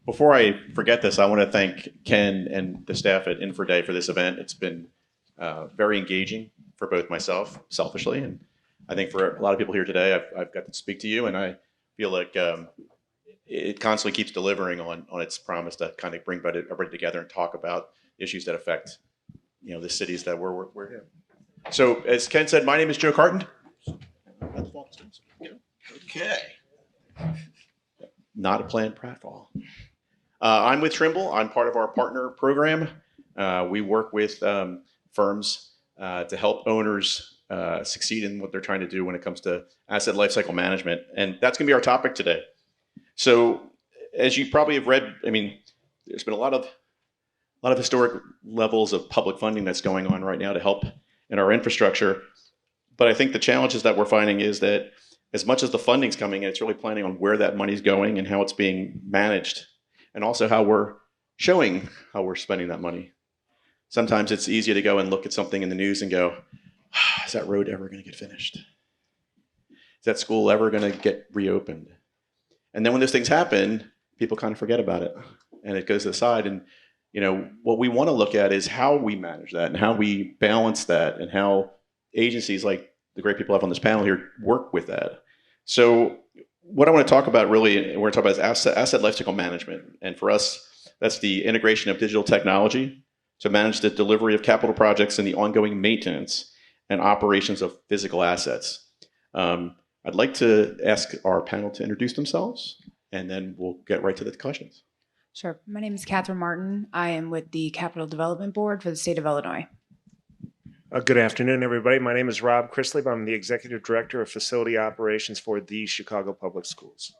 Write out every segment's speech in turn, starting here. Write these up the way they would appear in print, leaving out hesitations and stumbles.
Before I forget this, I want to thank Ken and the staff at Infoday for this event. It's been very engaging for both myself, selfishly, and I think for a lot of people here today. I've got to speak to you, and I feel like it constantly keeps delivering on its promise to kind of bring everybody together and talk about issues that affect the cities that we're in. So, as Ken said, my name is Joe Cartin. Okay. Not a planned pratfall. I'm with Trimble. I'm part of our partner program. We work with firms to help owners succeed in what they're trying to do when it comes to asset lifecycle management. And that's going to be our topic today. So as you probably have read, there's been a lot of historic levels of public funding that's going on right now to help in our infrastructure. But I think the challenges that we're finding is that as much as the funding's coming in, it's really planning on where that money's going and how it's being managed, and also how we're showing how we're spending that money. Sometimes it's easier to go and look at something in the news and go, is that road ever going to get finished? Is that school ever going to get reopened? And then when those things happen, people kind of forget about it and it goes to the side. And what we want to look at is how we manage that and how we balance that and how agencies like the great people I have on this panel here work with that. So what I want to talk about really, we're going to talk about is asset lifecycle management. And for us, that's the integration of digital technology to manage the delivery of capital projects and the ongoing maintenance and operations of physical assets. I'd like to ask our panel to introduce themselves, and then we'll get right to the questions. Sure. My name is Kathryn Martin. I am with the Capital Development Board for the state of Illinois. Good afternoon, everybody. My name is Rob Chrisley. I'm the Executive Director of Facility Operations for the Chicago Public Schools.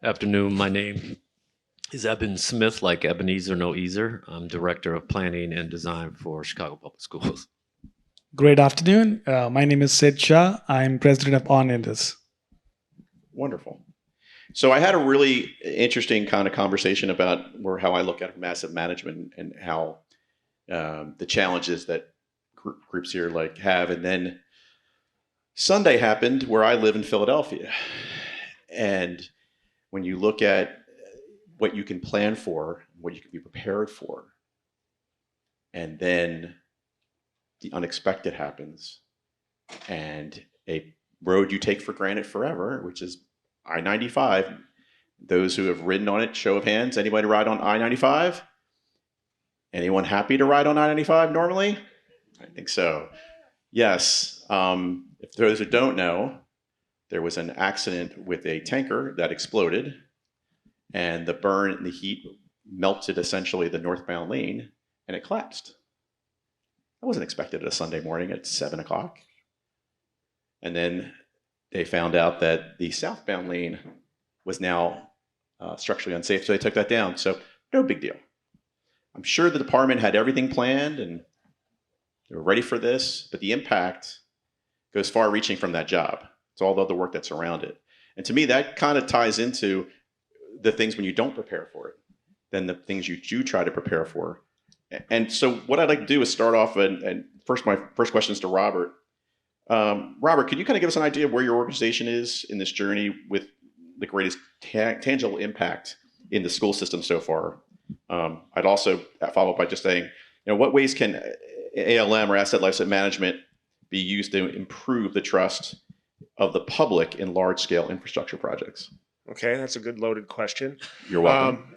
Afternoon. My name is Eben Smith, like Ebenezer, no Easer. I'm Director of Planning and Design for Chicago Public Schools. Great afternoon. My name is Sid Shah. I'm President of On Indus. Wonderful. So I had a really interesting kind of conversation about how I look at asset management and how the challenges that groups here have. And then Sunday happened where I live in Philadelphia. And when you look at what you can plan for, what you can be prepared for, and then the unexpected happens, and a road you take for granted forever, which is I-95. Those who have ridden on it, show of hands, anybody ride on I-95? Anyone happy to ride on I-95 normally? I think so. Yes. If those who don't know, there was an accident with a tanker that exploded, and the burn and the heat melted essentially the northbound lane, and it collapsed. I wasn't expected at a Sunday morning at 7 o'clock. And then they found out that the southbound lane was now structurally unsafe, so they took that down. So no big deal. I'm sure the department had everything planned and they were ready for this, but the impact goes far-reaching from that job. It's all the other work that's around it. And to me, that kind of ties into the things when you don't prepare for it, then the things you do try to prepare for. And so what I'd like to do is start off, and my first question is to Robert. Robert, could you kind of give us an idea of where your organization is in this journey with the greatest tangible impact in the school system so far? I'd also follow up by just saying, what ways can ALM or asset lifecycle management be used to improve the trust of the public in large-scale infrastructure projects? Okay, that's a good loaded question. You're welcome.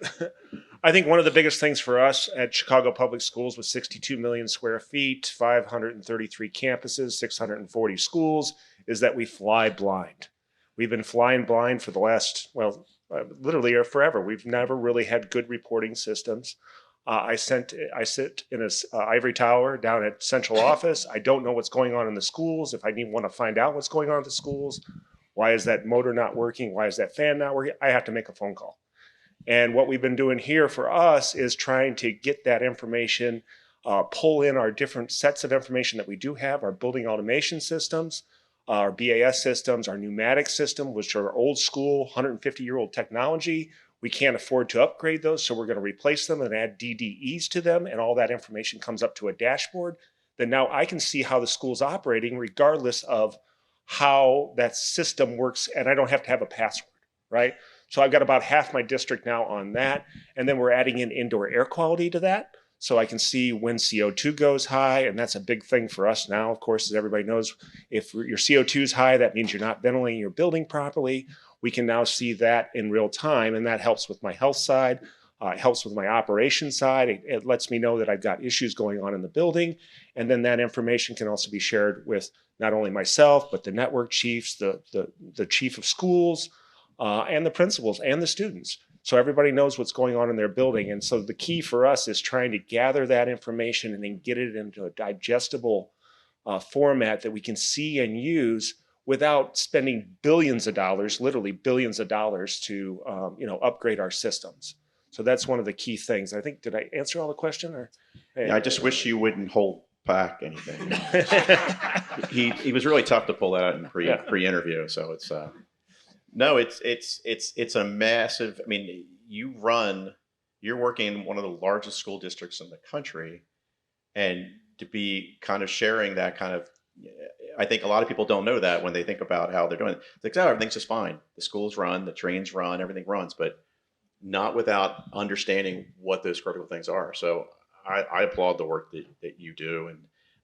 I think one of the biggest things for us at Chicago Public Schools with 62 million square feet, 533 campuses, 640 schools, is that we fly blind. We've been flying blind for the last, literally or forever. We've never really had good reporting systems. I sit in a ivory tower down at central office. I don't know what's going on in the schools. If I want to find out what's going on in the schools, why is that motor not working? Why is that fan not working? I have to make a phone call. And what we've been doing here for us is trying to get that information, pull in our different sets of information that we do have, our building automation systems, our BAS systems, our pneumatic system, which are old school, 150-year-old technology. We can't afford to upgrade those, so we're going to replace them and add DDEs to them, and all that information comes up to a dashboard. Then now I can see how the school's operating regardless of how that system works, and I don't have to have a password, right? So I've got about half my district now on that. And then we're adding in indoor air quality to that. So I can see when CO2 goes high, and that's a big thing for us now, of course, as everybody knows. If your CO2 is high, that means you're not ventilating your building properly. We can now see that in real time, and that helps with my health side. It helps with my operations side. It lets me know that I've got issues going on in the building. And then that information can also be shared with not only myself, but the network chiefs, the chief of schools, and the principals and the students. So everybody knows what's going on in their building. And so the key for us is trying to gather that information and then get it into a digestible format that we can see and use without spending billions of dollars, literally billions of dollars to upgrade our systems. So that's one of the key things. I think, did I answer all the question? Or Yeah, I just wish you wouldn't hold back anything. He was really tough to pull that out in pre-interview. So it's no, it's a massive. I mean, you're working in one of the largest school districts in the country, and to be kind of sharing that kind of, I think a lot of people don't know that when they think about how they're doing it. It's like, oh, everything's just fine. The schools run, the trains run, everything runs, but not without understanding what those critical things are. So I applaud the work that you do, and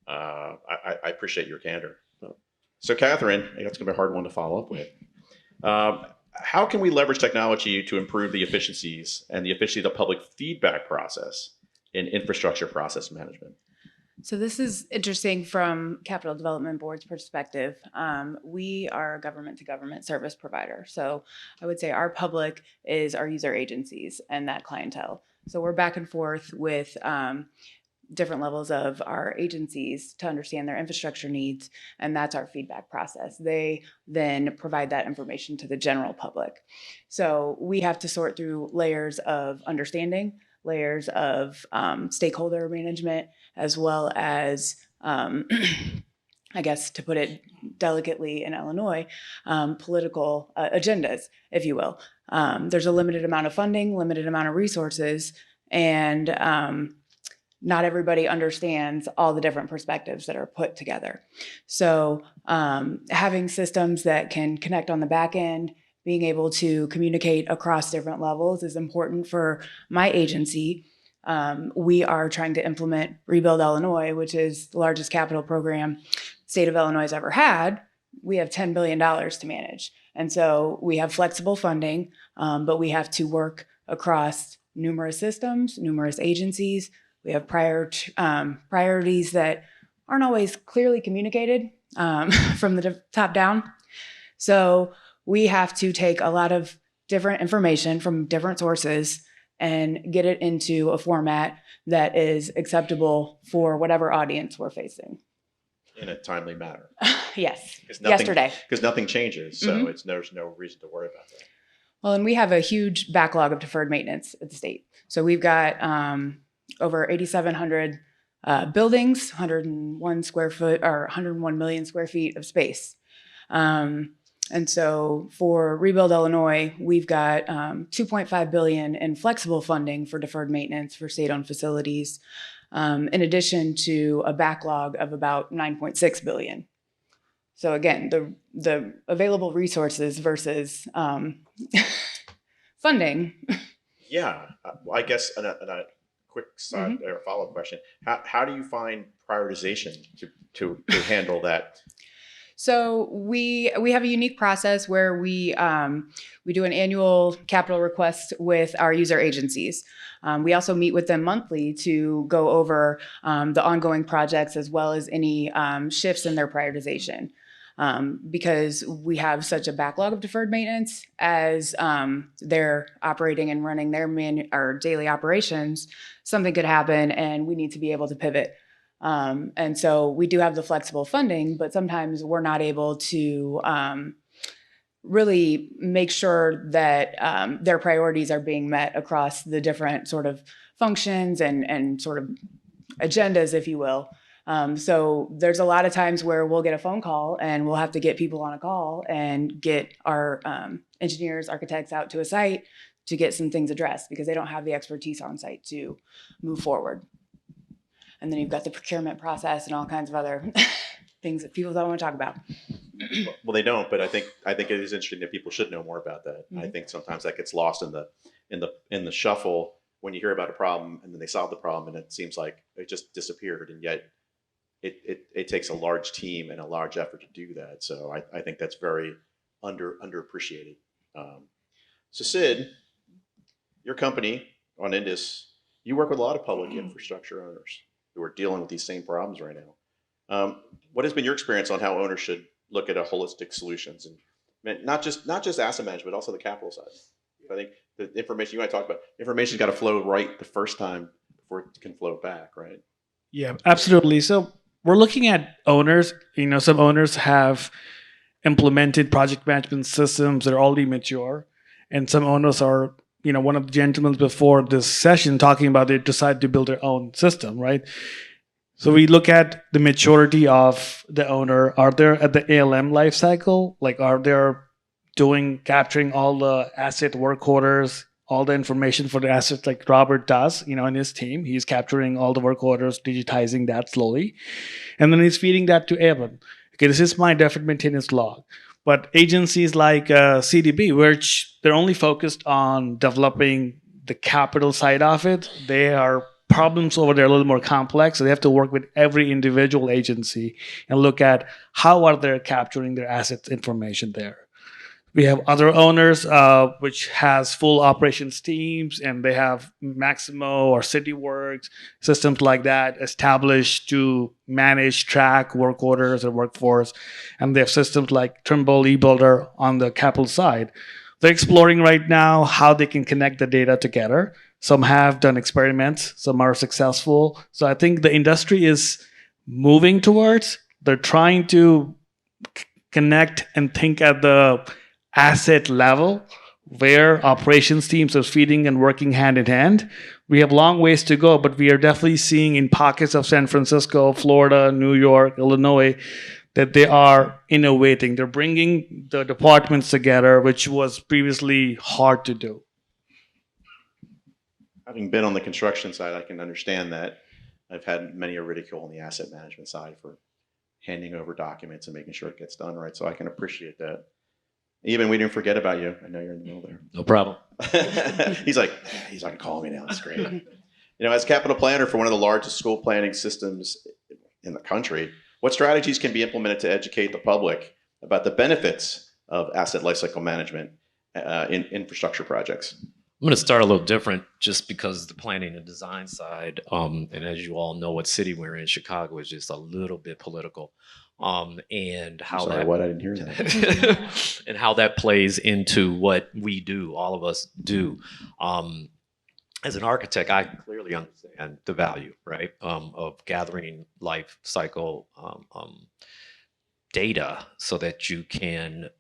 I appreciate your candor. So Kathryn, I think that's going to be a hard one to follow up with. How can we leverage technology to improve the efficiencies and the efficiency of the public feedback process in infrastructure process management? So this is interesting from Capital Development Board's perspective. We are a government-to-government service provider. So I would say our public is our user agencies and that clientele. So we're back and forth with different levels of our agencies to understand their infrastructure needs, and that's our feedback process. They then provide that information to the general public. So we have to sort through layers of understanding, layers of stakeholder management, as well as, I guess to put it delicately in Illinois, political agendas, if you will. There's a limited amount of funding, limited amount of resources, and not everybody understands all the different perspectives that are put together. So having systems that can connect on the back end, being able to communicate across different levels is important for my agency. We are trying to implement Rebuild Illinois, which is the largest capital program the state of Illinois has ever had. We have $10 billion to manage. And so we have flexible funding, but we have to work across numerous systems, numerous agencies. We have priorities that aren't always clearly communicated from the top down. So we have to take a lot of different information from different sources and get it into a format that is acceptable for whatever audience we're facing. In a timely manner. Yes, Nothing, yesterday. Because nothing changes, so Mm-hmm. there's no reason to worry about that. Well, and we have a huge backlog of deferred maintenance at the state. So we've got over 8,700 buildings, 101 million square feet of space. And so for Rebuild Illinois, we've got $2.5 billion in flexible funding for deferred maintenance for state-owned facilities, in addition to a backlog of about $9.6 billion. So again, the available resources versus funding. Yeah, I guess on a quick side or follow-up question: how do you find prioritization to handle that? So we have a unique process where we do an annual capital request with our user agencies. We also meet with them monthly to go over the ongoing projects as well as any shifts in their prioritization. Because we have such a backlog of deferred maintenance as they're operating and running their daily operations, something could happen and we need to be able to pivot. And so we do have the flexible funding, but sometimes we're not able to really make sure that their priorities are being met across the different sort of functions and sort of agendas, if you will. So there's a lot of times where we'll get a phone call and we'll have to get people on a call and get our engineers, architects out to a site to get some things addressed because they don't have the expertise on site to move forward. And then you've got the procurement process and all kinds of other things that people don't want to talk about. Well, they don't, but I think it is interesting that people should know more about that. I think sometimes that gets lost in the shuffle when you hear about a problem and then they solve the problem and it seems like it just disappeared, and yet it takes a large team and a large effort to do that. So I think that's very underappreciated. So Sid, your company on Indus, you work with a lot of public infrastructure owners who are dealing with these same problems right now. What has been your experience on how owners should look at a holistic solutions, and not just asset management, but also the capital side? I think the information you might talk about, information's got to flow right the first time before it can flow back, right? Yeah, absolutely. So we're looking at owners. Some owners have implemented project management systems that are already mature, and some owners are, one of the gentlemen before this session talking about they decide to build their own system, right? So we look at the maturity of the owner. Are they at the ALM life cycle? Like, are they capturing all the asset work orders, all the information for the assets like Robert does, in his team? He's capturing all the work orders, digitizing that slowly. And then he's feeding that to Eben. Okay, this is my deferred maintenance log. But agencies like CDB, which they're only focused on developing the capital side of it, they are problems over there a little more complex. So they have to work with every individual agency and look at how are they capturing their assets information there. We have other owners, which has full operations teams, and they have Maximo or CityWorks, systems like that established to manage, track work orders and workforce. And they have systems like Trimble, eBuilder on the capital side. They're exploring right now how they can connect the data together. Some have done experiments, some are successful. So I think the industry is moving towards, they're trying to connect and think at the asset level where operations teams are feeding and working hand in hand. We have long ways to go, but we are definitely seeing in pockets of San Francisco, Florida, New York, Illinois, that they are innovating. They're bringing the departments together, which was previously hard to do. Having been on the construction side, I can understand that. I've had many a ridicule on the asset management side for handing over documents and making sure it gets done right. So I can appreciate that. Eben, we didn't forget about you. I know you're in the middle there. No problem. He's like, he's not gonna call me now. That's great. As capital planner for one of the largest school planning systems in the country, what strategies can be implemented to educate the public about the benefits of asset lifecycle management in infrastructure projects? I'm going to start a little different just because the planning and design side, and as you all know, what city we're in, Chicago, is just a little bit political. And how Sorry, that what? I didn't hear that. and how that plays into what we do, all of us do. As an architect, I clearly understand the value, right, of gathering life cycle data so that you can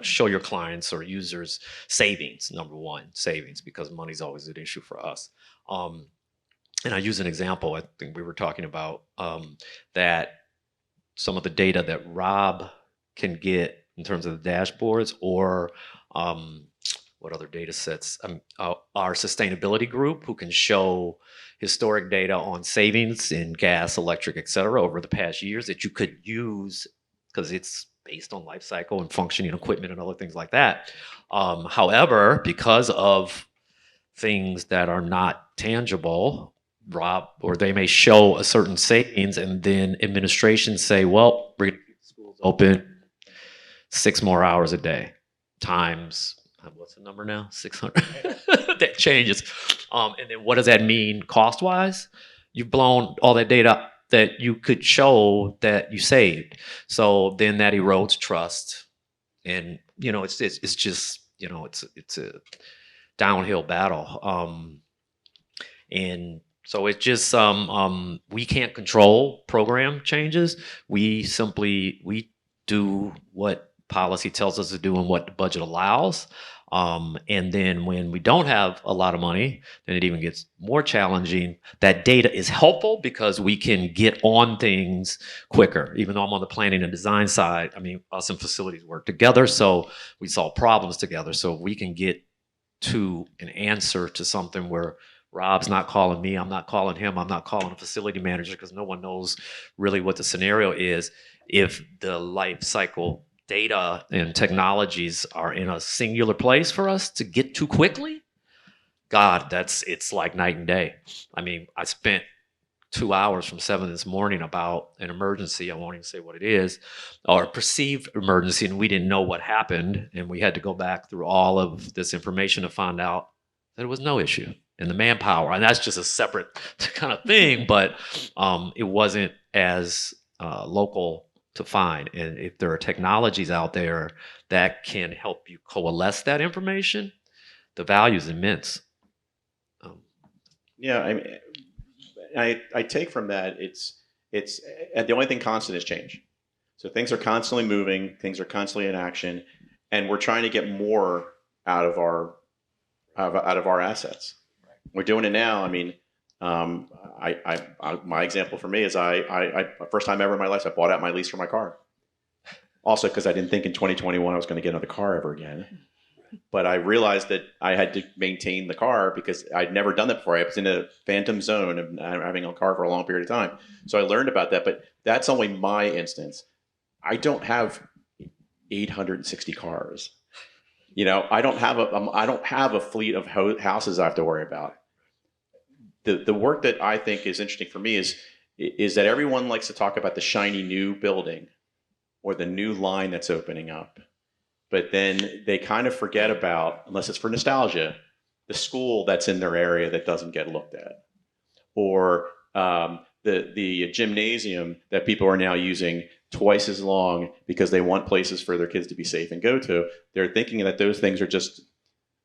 show your clients or users savings. Number one, savings, because money's always an issue for us. And I use an example. I think we were talking about that some of the data that Rob can get in terms of the dashboards, or what other data sets? Our sustainability group, who can show historic data on savings in gas, electric, et cetera, over the past years that you could use because it's based on life cycle and functioning equipment and other things like that. However, because of things that are not tangible, Rob, or they may show a certain savings, and then administration say, well, we're going to keep the schools open 6 more hours a day, times, what's the number now? 600. That changes. And then what does that mean cost-wise? You've blown all that data that you could show that you saved. So then that erodes trust. And, it's just, it's a downhill battle. And so it's just, we can't control program changes. We do what policy tells us to do and what the budget allows. And then when we don't have a lot of money, then it even gets more challenging. That data is helpful because we can get on things quicker. Even though I'm on the planning and design side, us and facilities work together, so we solve problems together. So we can get to an answer to something where Rob's not calling me, I'm not calling him, I'm not calling a facility manager, because no one knows really what the scenario is. if the life cycle data and technologies are in a singular place for us to get to quickly, God, it's like night and day. I mean, I spent 2 hours from 7 this morning about an emergency. I won't even say what it is, or a perceived emergency, and we didn't know what happened. And we had to go back through all of this information to find out that it was no issue. And the manpower, and that's just a separate kind of thing, but it wasn't as local to find. And if there are technologies out there that can help you coalesce that information, the value is immense. Yeah, I mean, I take from that it's the only thing constant is change. So things are constantly moving, things are constantly in action, and we're trying to get more out of our assets. We're doing it now. I mean, my example for me is I first time ever in my life I bought out my lease for my car. Also because I didn't think in 2021 I was going to get another car ever again. But I realized that I had to maintain the car because I'd never done that before. I was in a phantom zone of having a car for a long period of time. So I learned about that, but that's only my instance. I don't have 860 cars. You know, I don't have a fleet of houses I have to worry about. The work that I think is interesting for me is that everyone likes to talk about the shiny new building or the new line that's opening up. But then they kind of forget about, unless it's for nostalgia, the school that's in their area that doesn't get looked at, or the gymnasium that people are now using twice as long because they want places for their kids to be safe and go to. They're thinking that those things are just,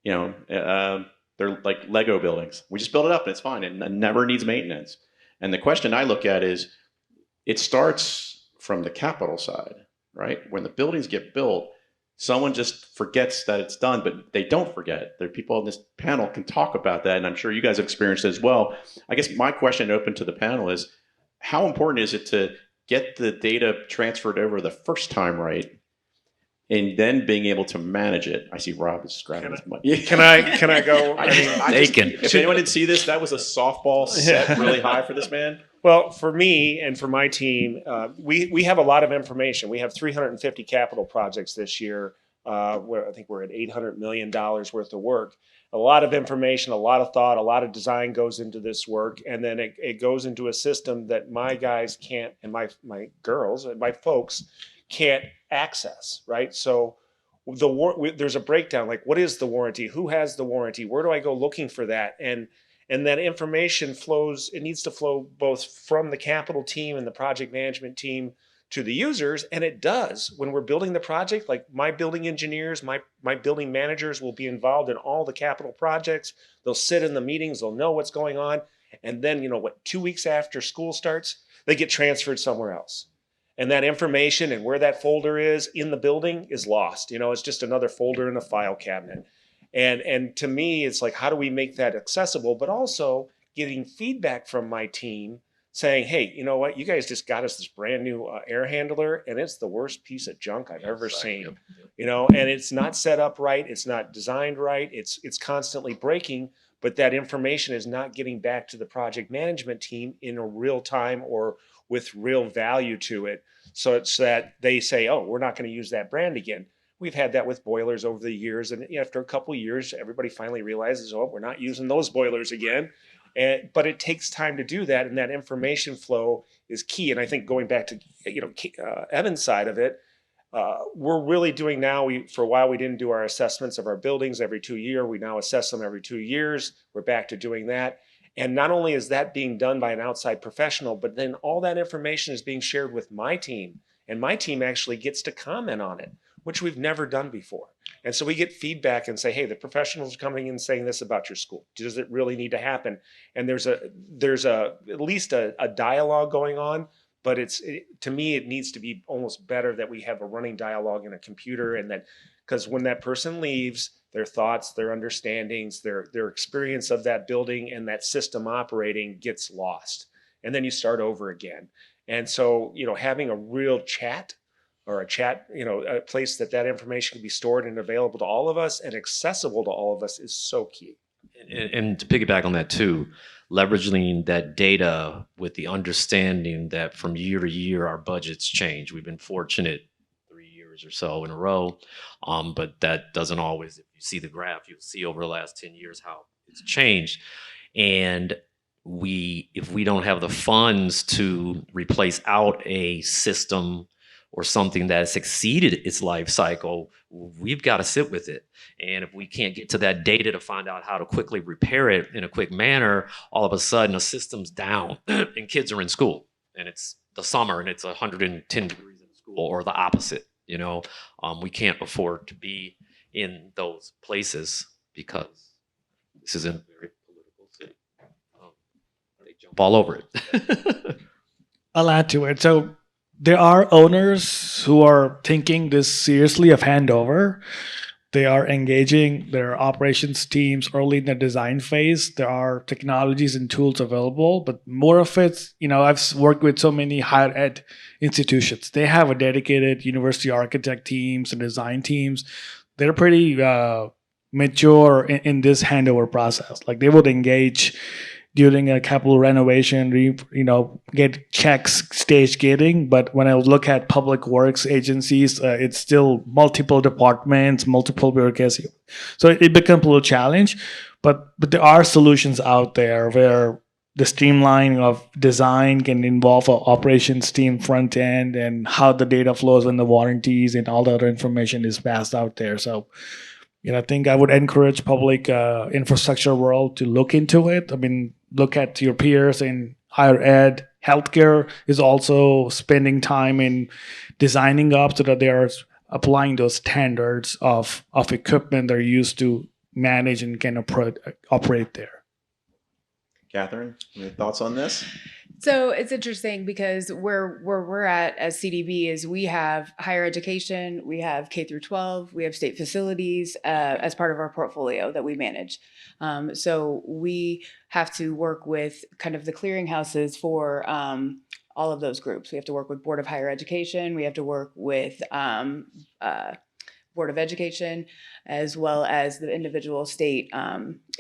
they're like Lego buildings. We just build it up and it's fine and it never needs maintenance. And the question I look at is, it starts from the capital side, right? When the buildings get built, someone just forgets that it's done, but they don't forget. There are people on this panel can talk about that, and I'm sure you guys have experienced it as well. I guess my question open to the panel is, how important is it to get the data transferred over the first time right, and then being able to manage it? I see Rob is grabbing his mic. Can I go? If anyone didn't see this, that was a softball set really high for this man. Well, for me and for my team, we have a lot of information. We have 350 capital projects this year, where I think we're at $800 million worth of work. A lot of information, a lot of thought, a lot of design goes into this work, and then it goes into a system that my guys can't, and my girls and my folks can't access, right? So there's a breakdown, like what is the warranty? Who has the warranty? Where do I go looking for that? And that information flows, it needs to flow both from the capital team and the project management team to the users. And it does. When we're building the project, like my building engineers, my building managers will be involved in all the capital projects. They'll sit in the meetings, they'll know what's going on. And then, 2 weeks after school starts, they get transferred somewhere else. And that information and where that folder is in the building is lost. It's just another folder in a file cabinet. And to me, it's like, how do we make that accessible? But also getting feedback from my team saying, hey, you know what? You guys just got us this brand new air handler, and it's the worst piece of junk I've ever seen. And it's not set up right. It's not designed right. It's constantly breaking, but that information is not getting back to the project management team in a real time or with real value to it. So it's that they say, oh, we're not going to use that brand again. We've had that with boilers over the years, and after a couple of years, everybody finally realizes, oh, we're not using those boilers again. But it takes time to do that, and that information flow is key. And I think going back to Eben's side of it, we're really doing now. For a while we didn't do our assessments of our buildings every 2 years. We now assess them every 2 years. We're back to doing that. And not only is that being done by an outside professional, but then all that information is being shared with my team, and my team actually gets to comment on it, which we've never done before. And so we get feedback and say, hey, the professionals are coming in saying this about your school. Does it really need to happen? And there's at least a dialogue going on, but to me, it needs to be almost better that we have a running dialogue in a computer, and that, because when that person leaves, their thoughts, their understandings, their experience of that building and that system operating gets lost. And then you start over again. And so, having a real chat, or a place that information can be stored and available to all of us and accessible to all of us is so key. And to piggyback on that too, leveraging that data with the understanding that from year to year our budgets change. We've been fortunate 3 years or so in a row, but that doesn't always. If you see the graph, you'll see over the last 10 years how it's changed. And if we don't have the funds to replace out a system or something that has exceeded its life cycle, we've got to sit with it. And if we can't get to that data to find out how to quickly repair it in a quick manner, all of a sudden a system's down and kids are in school and it's the summer and it's 110 degrees in school, or the opposite. We can't afford to be in those places because this is a very political city. They jump all over it. I'll add to it. So there are owners who are thinking this seriously of handover. They are engaging their operations teams early in the design phase. There are technologies and tools available, but more of it, I've worked with so many higher ed institutions. They have a dedicated university architect teams and design teams. They're pretty mature in this handover process. Like they would engage during a capital renovation, get checks, stage gating. But when I look at public works agencies, it's still multiple departments, multiple bureaucracy. So it becomes a little challenge. But there are solutions out there where the streamlining of design can involve an operations team front end and how the data flows when the warranties and all the other information is passed out there. So I think I would encourage public infrastructure world to look into it. I mean, look at your peers in higher ed. Healthcare is also spending time in designing up so that they are applying those standards of equipment they're used to manage and can operate there. Kathryn, any thoughts on this? So it's interesting because where we're at as CDB is we have higher education, we have K through 12, we have state facilities as part of our portfolio that we manage. So we have to work with kind of the clearinghouses for all of those groups. We have to work with Board of Higher Education. We have to work with Board of Education, as well as the individual state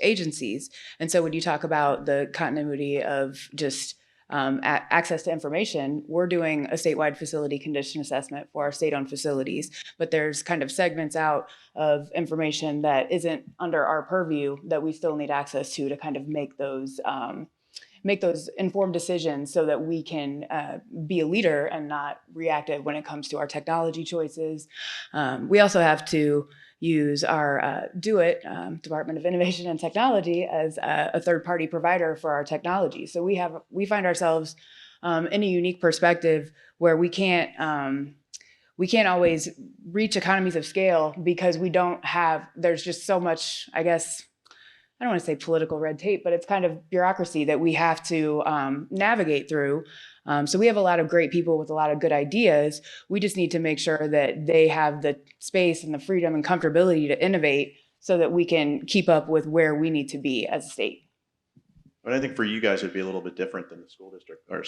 agencies. And so when you talk about the continuity of just access to information, we're doing a statewide facility condition assessment for our state-owned facilities, but there's kind of segments out of information that isn't under our purview that we still need access to kind of make those informed decisions so that we can be a leader and not reactive when it comes to our technology choices. We also have to use our Department of Innovation and Technology as a third-party provider for our technology. So we find ourselves in a unique perspective where we can't always reach economies of scale because there's just so much, I guess, I don't want to say political red tape, but it's kind of bureaucracy that we have to navigate through. So we have a lot of great people with a lot of good ideas. We just need to make sure that they have the space and the freedom and comfortability to innovate so that we can keep up with where we need to be as a state. But I think for you guys, it would be a little bit different than the school district or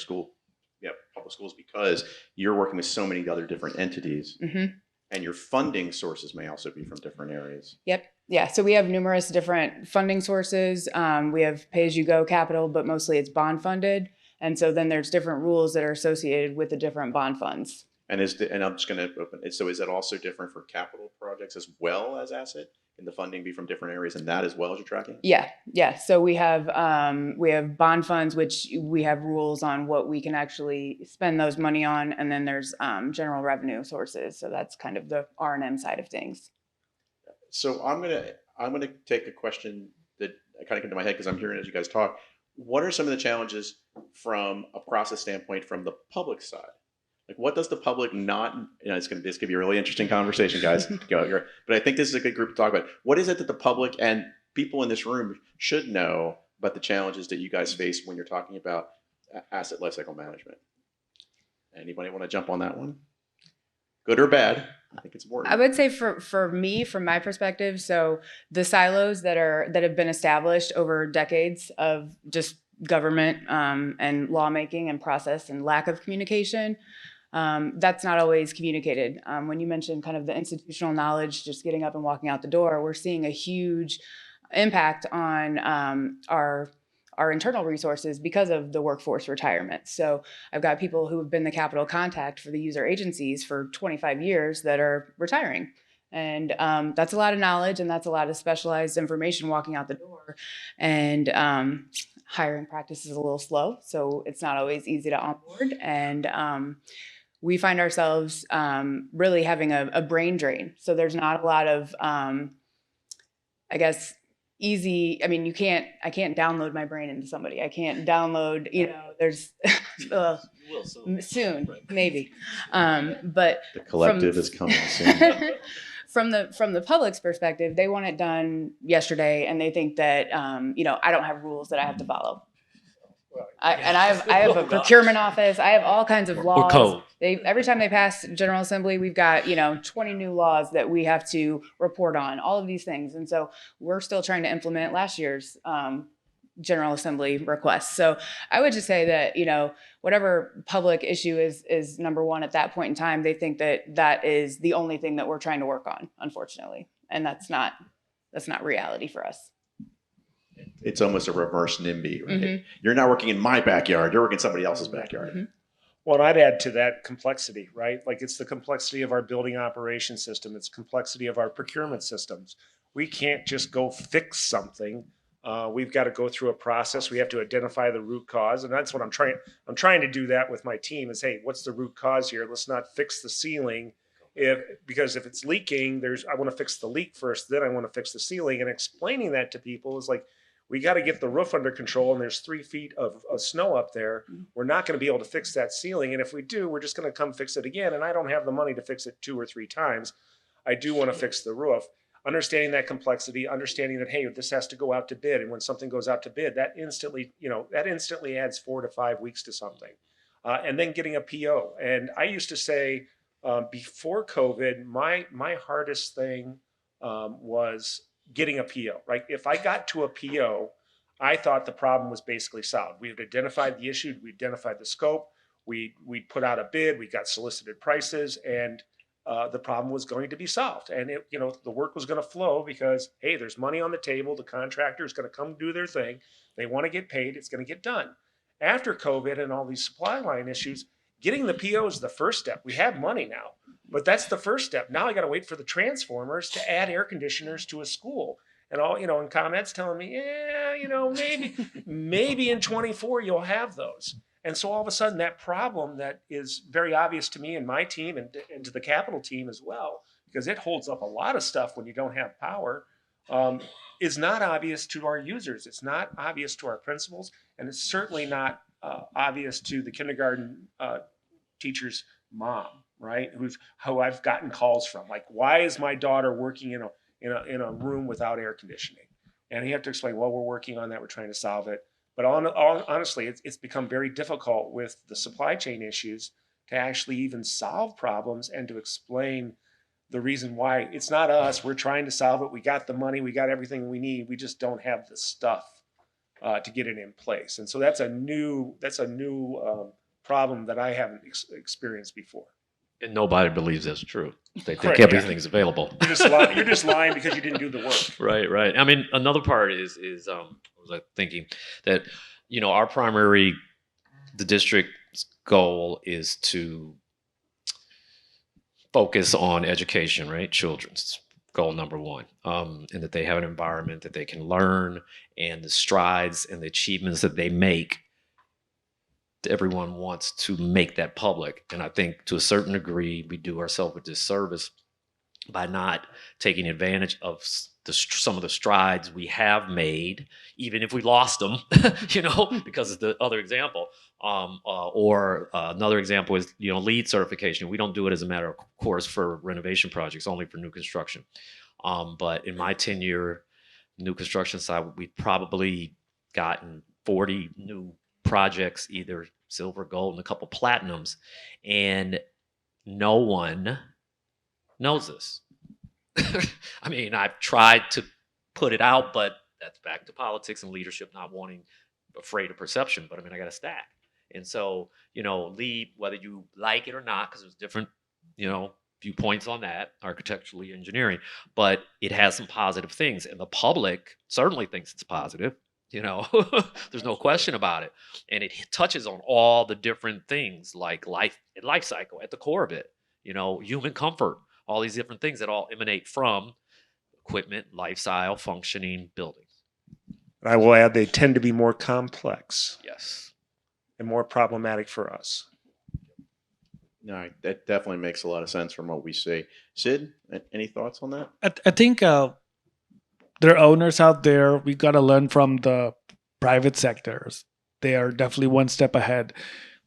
public schools, because you're working with so many other different entities. Mm-hmm. And your funding sources may also be from different areas. Yep. Yeah. So we have numerous different funding sources. We have pay-as-you-go capital, but mostly it's bond funded. And so then there's different rules that are associated with the different bond funds. And I'm just going to open it. So is that also different for capital projects as well as asset? Can the funding be from different areas and that as well as you're tracking? Yeah. So we have bond funds, which we have rules on what we can actually spend those money on, and then there's general revenue sources. So that's kind of the R&M side of things. So I'm gonna take a question that kind of came to my head because I'm hearing as you guys talk. What are some of the challenges from a process standpoint from the public side? Like, what does the public not? This could be a really interesting conversation, guys. But I think this is a good group to talk about. What is it that the public and people in this room should know about the challenges that you guys face when you're talking about asset lifecycle management? Anybody want to jump on that one? Good or bad? I think it's important. I would say for me, from my perspective, so the silos that have been established over decades of just government and lawmaking and process and lack of communication, that's not always communicated. When you mentioned kind of the institutional knowledge, just getting up and walking out the door, we're seeing a huge impact on our our internal resources because of the workforce retirement. So I've got people who have been the capital contact for the user agencies for 25 years that are retiring. And that's a lot of knowledge, and that's a lot of specialized information walking out the door. And hiring practice is a little slow, so it's not always easy to onboard. And we find ourselves really having a brain drain. So there's not a lot of, I guess, easy. I mean, I can't download my brain into somebody. I can't download, there's soon, maybe. But The collective is coming soon. From the public's perspective, they want it done yesterday, and they think that I don't have rules that I have to follow. I have a procurement office. I have all kinds of laws. Or code. Every time they pass General Assembly, we've got 20 new laws that we have to report on. All of these things, and so we're still trying to implement last year's General Assembly requests. So I would just say that whatever public issue is number one at that point in time, they think that is the only thing that we're trying to work on, unfortunately, and that's not reality for us. It's almost a reverse NIMBY, right? Mm-hmm. You're not working in my backyard. You're working in somebody else's backyard. Mm-hmm. Well, and I'd add to that complexity, right? Like it's the complexity of our building operation system. It's complexity of our procurement systems. We can't just go fix something. We've got to go through a process. We have to identify the root cause. And that's what I'm trying to do that with my team is, hey, what's the root cause here? Let's not fix the ceiling. Because if it's leaking, I want to fix the leak first, then I want to fix the ceiling. And explaining that to people is like, we got to get the roof under control, and there's 3 feet of snow up there. We're not going to be able to fix that ceiling. And if we do, we're just going to come fix it again. And I don't have the money to fix it 2 or 3 times. I do want to fix the roof. Understanding that complexity, understanding that, hey, this has to go out to bid. And when something goes out to bid, that instantly adds 4 to 5 weeks to something. And then getting a PO. And I used to say before COVID, my hardest thing was getting a PO, right? If I got to a PO, I thought the problem was basically solved. We had identified the issue, we identified the scope, we put out a bid, we got solicited prices, and the problem was going to be solved. And the work was going to flow because, hey, there's money on the table, the contractor is going to come do their thing, they want to get paid, it's going to get done. After COVID and all these supply line issues, getting the PO is the first step. We have money now, but that's the first step. Now I got to wait for the transformers to add air conditioners to a school. And and ComEd's telling me, maybe in 24 you'll have those. And so all of a sudden that problem that is very obvious to me and my team and to the capital team as well, because it holds up a lot of stuff when you don't have power, is not obvious to our users. It's not obvious to our principals, and it's certainly not obvious to the kindergarten teacher's mom, right? Who I've gotten calls from, like, why is my daughter working in a room without air conditioning? And you have to explain, well, we're working on that, we're trying to solve it. But honestly, it's become very difficult with the supply chain issues to actually even solve problems and to explain the reason why. It's not us. We're trying to solve it. We got the money. We got everything we need. We just don't have the stuff to get it in place. And so that's a new problem that I haven't experienced before. And nobody believes that's true. They think Correct, everything's available. You're just lying because you didn't do the work. Right. I mean, another part is I was like thinking that, the district's goal is to focus on education, right? Children's goal number one, and that they have an environment that they can learn, and the strides and the achievements that they make. Everyone wants to make that public. And I think to a certain degree, we do ourselves a disservice by not taking advantage of some of the strides we have made, even if we lost them, because of the other example. Or another example is, LEED certification. We don't do it as a matter of course for renovation projects, only for new construction. But in my tenure, new construction side, we've probably gotten 40 new projects, either silver, gold, and a couple platinums, and no one knows this. I mean, I've tried to put it out, but that's back to politics and leadership not afraid of perception. But I mean, I got a stack. And so, LEED, whether you like it or not, because there's different, viewpoints on that, architecturally, engineering, but it has some positive things. And the public certainly thinks it's positive. You know, there's no question about it. And it touches on all the different things like life cycle at the core of it, you know, human comfort, all these different things that all emanate from equipment, lifestyle, functioning buildings. I will add they tend to be more complex Yes. and more problematic for us. No, that definitely makes a lot of sense from what we see. Sid, any thoughts on that? I think there are owners out there. We got to learn from the private sectors. They are definitely one step ahead.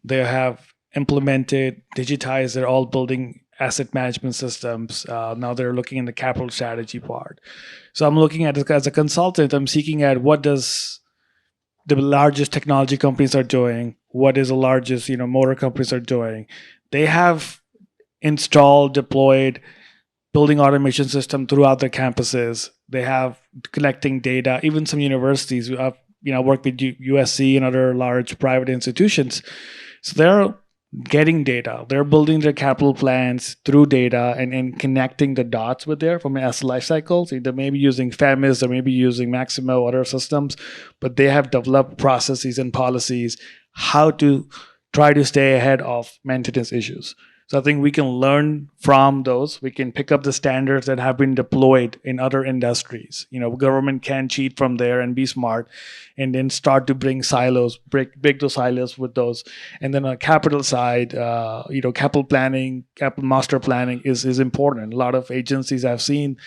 They have implemented, digitized. They're all building asset management systems. Now they're looking in the capital strategy part. So I'm looking at it as a consultant. I'm seeking at what does the largest technology companies are doing. What is the largest motor companies are doing. They have installed, deployed building automation system throughout their campuses. They have collecting data. Even some universities who have work with USC and other large private institutions. So they're getting data. They're building their capital plans through data and connecting the dots with there from an asset life cycle. So they may be using FAMIS, they may be using Maximo, other systems, but they have developed processes and policies how to try to stay ahead of maintenance issues. So I think we can learn from those. We can pick up the standards that have been deployed in other industries. Government can cheat from there and be smart, and then start to bring silos, break those silos with those. And then on the capital side, capital planning, capital master planning is important. A lot of agencies I've seen,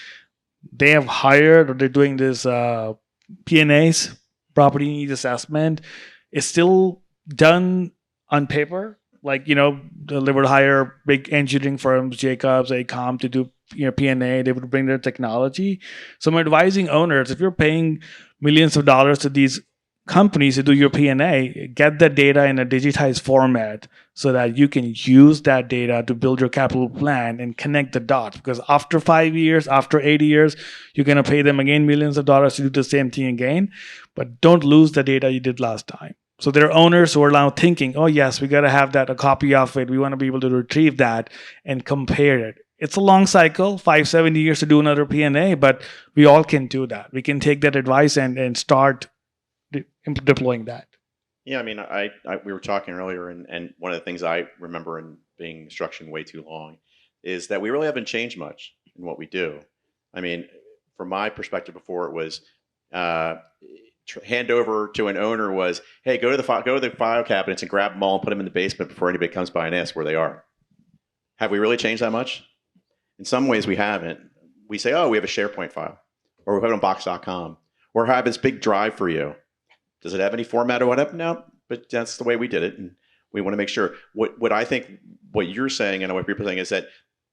they have hired or they're doing this P&As, property needs assessment. It's still done on paper. Like, they would hire big engineering firms, Jacobs, AECOM, to do P&A. They would bring their technology. So I'm advising owners, if you're paying millions of dollars to these companies to do your P&A, get that data in a digitized format so that you can use that data to build your capital plan and connect the dots. Because after 5 years, after 80 years, you're going to pay them again millions of dollars to do the same thing again. But don't lose the data you did last time. So there are owners who are now thinking, oh, yes, we got to have a copy of it. We want to be able to retrieve that and compare it. It's a long cycle, 5-7 years to do another P&A, but we all can do that. We can take that advice and start deploying that. Yeah, I mean, we were talking earlier, and one of the things I remember in being in construction way too long is that we really haven't changed much in what we do. I mean, from my perspective before, it was hand over to an owner was, hey, go to the file cabinets and grab them all and put them in the basement before anybody comes by and asks where they are. Have we really changed that much? In some ways, we haven't. We say, oh, we have a SharePoint file, or we have it on Box.com, or have this big drive for you. Does it have any format or whatever? No, but that's the way we did it, and we want to make sure. What I think, what you're saying and what people are saying is that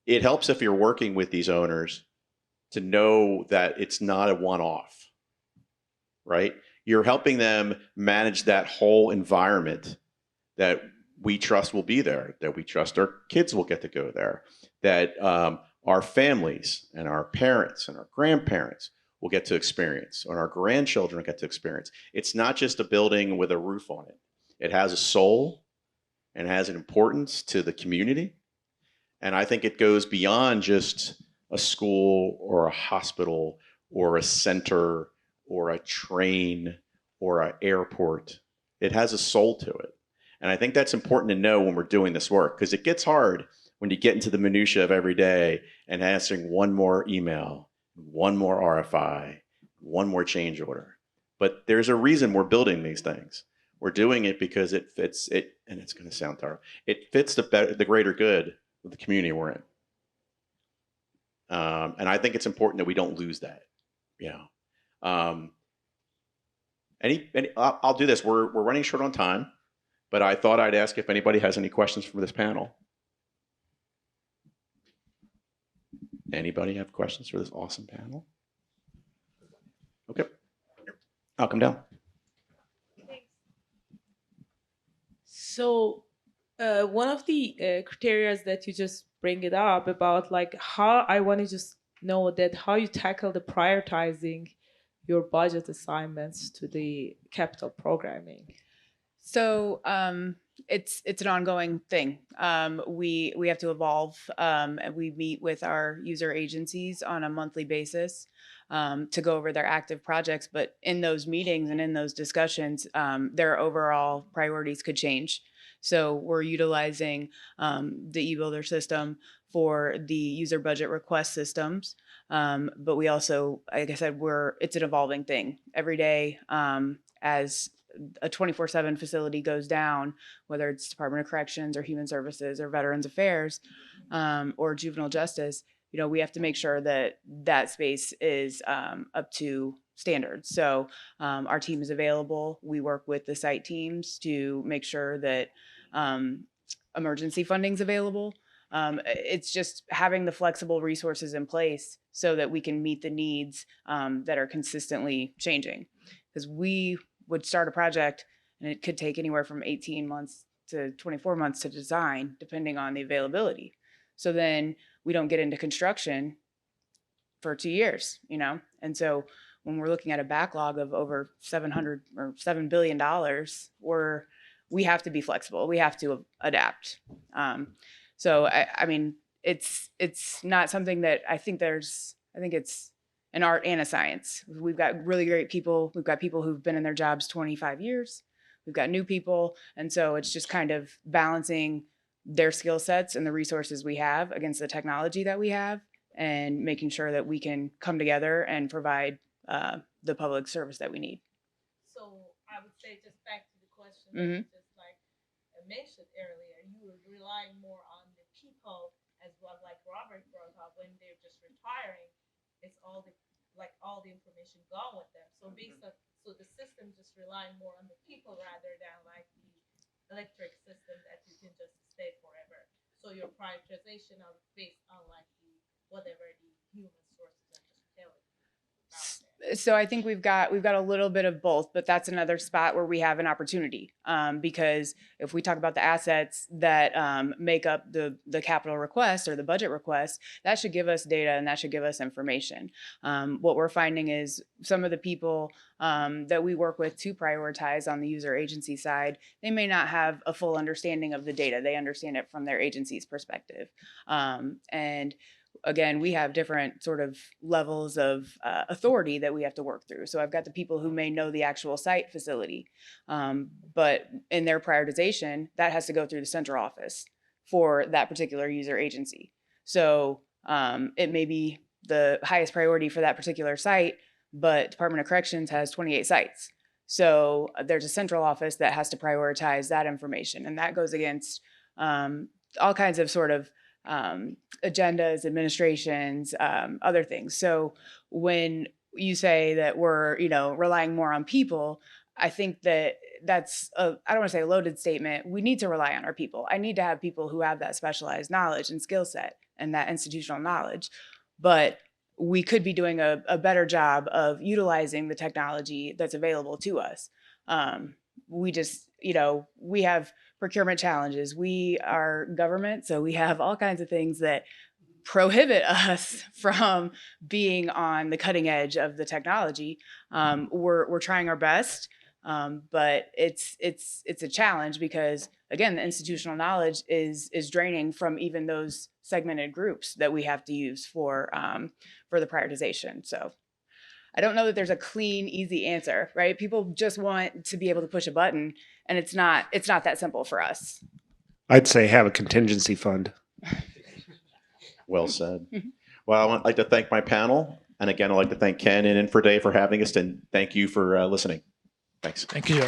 it helps if you're working with these owners to know that it's not a one-off. Right? You're helping them manage that whole environment that we trust will be there, that we trust our kids will get to go there, that our families and our parents and our grandparents will get to experience, and our grandchildren will get to experience. It's not just a building with a roof on it. It has a soul and has an importance to the community. And I think it goes beyond just a school or a hospital or a center or a train or an airport. It has a soul to it. And I think that's important to know when we're doing this work, because it gets hard when you get into the minutia of every day and answering one more email, one more RFI, one more change order. But there's a reason we're building these things. We're doing it because it fits it, and it's going to sound terrible. It fits the greater good of the community we're in. And I think it's important that we don't lose that. I'll do this. We're running short on time, but I thought I'd ask if anybody has any questions from this panel. Anybody have questions for this awesome panel? Okay, I'll come down. So one of the criteria that you just bring it up about, like, how I want to just know that how you tackle the prioritizing your budget assignments to the capital programming. So it's an ongoing thing. We have to evolve, and we meet with our user agencies on a monthly basis to go over their active projects. But in those meetings and in those discussions, their overall priorities could change. So we're utilizing the eBuilder system for the user budget request systems. But we also, like I said, it's an evolving thing every day. As a 24/7 facility goes down, whether it's Department of Corrections or Human Services or Veterans Affairs or Juvenile Justice, we have to make sure that that space is up to standards. So our team is available. We work with the site teams to make sure that emergency funding is available. It's just having the flexible resources in place so that we can meet the needs that are consistently changing. Because we would start a project and it could take anywhere from 18 months to 24 months to design, depending on the availability. So then we don't get into construction for 2 years, And so when we're looking at a backlog of over $7 billion, we have to be flexible. We have to adapt. So I mean, it's not something that I think it's an art and a science. We've got really great people. We've got people who've been in their jobs 25 years. We've got new people. And so it's just kind of balancing their skill sets and the resources we have against the technology that we have and making sure that we can come together and provide the public service that we need. So I would say, just back to the question, just like I mentioned earlier, you were relying more on the people as well, like Robert brought up, when they're just retiring, it's all the information gone with them. So so the system just relying more on the people rather than like the electric system that you can just stay forever. So your prioritization of based on like whatever the human sources are just telling you. So I think we've got a little bit of both, but that's another spot where we have an opportunity because if we talk about the assets that make up the capital request or the budget request, that should give us data and that should give us information. What we're finding is some of the people that we work with to prioritize on the user agency side, they may not have a full understanding of the data. They understand it from their agency's perspective. And again, we have different sort of levels of authority that we have to work through. So I've got the people who may know the actual site facility, but in their prioritization, that has to go through the central office for that particular user agency. So it may be the highest priority for that particular site, but Department of Corrections has 28 sites. So there's a central office that has to prioritize that information, and that goes against all kinds of sort of agendas, administrations, other things. So when you say that we're, relying more on people, I think that's I don't want to say a loaded statement. We need to rely on our people. I need to have people who have that specialized knowledge and skill set and that institutional knowledge, but we could be doing a better job of utilizing the technology that's available to us. We just, we have procurement challenges. We are government, so we have all kinds of things that prohibit us from being on the cutting edge of the technology. We're trying our best, but it's a challenge because, again, the institutional knowledge is draining from even those segmented groups that we have to use for the prioritization. So I don't know that there's a clean, easy answer, right? People just want to be able to push a button, and it's not that simple for us. I'd say have a contingency fund. Well said. Well, I'd like to thank my panel. And again, I'd like to thank Ken and Infraday for having us, and thank you for listening. Thanks. Thank you.